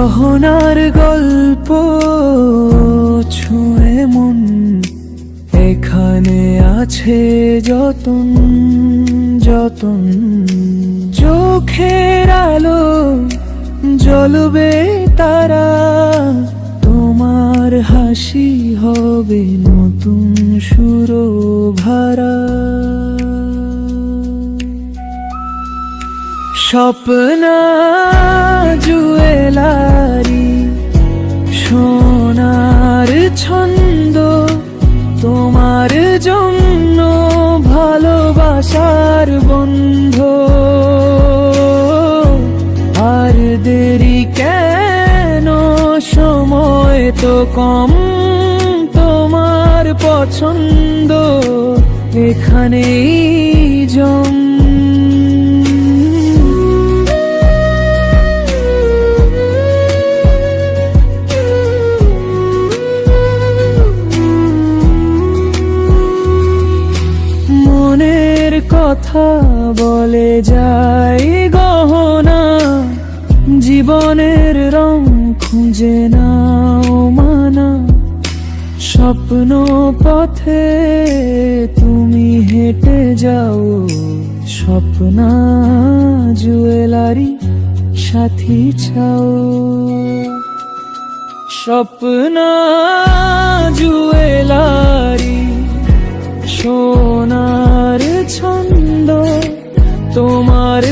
গহনার গল্প ছুঁয়ে মন, এখানে আছে যতন যতন। চোখের আলো জ্বলবে তারা, তোমার হাসি হবে নতুন সুরভারা। স্বপ্না জুয়েলারি সোনার ছন্দ, তোমার জন্য ভালোবাসার বন্ধ। আর দেরি কেন, সময় তো কম, তোমার পছন্দ এখানেই জম। মনের কথা বলে যায় গহনা, জীবনের রং খুঁজে নাও মানা। স্বপ্ন পথে তুমি হেঁটে যাও, স্বপ্না জুয়েলারি সাথী চাও। স্বপ্না জুয়েলারি সোনার ছন্দ, তোমার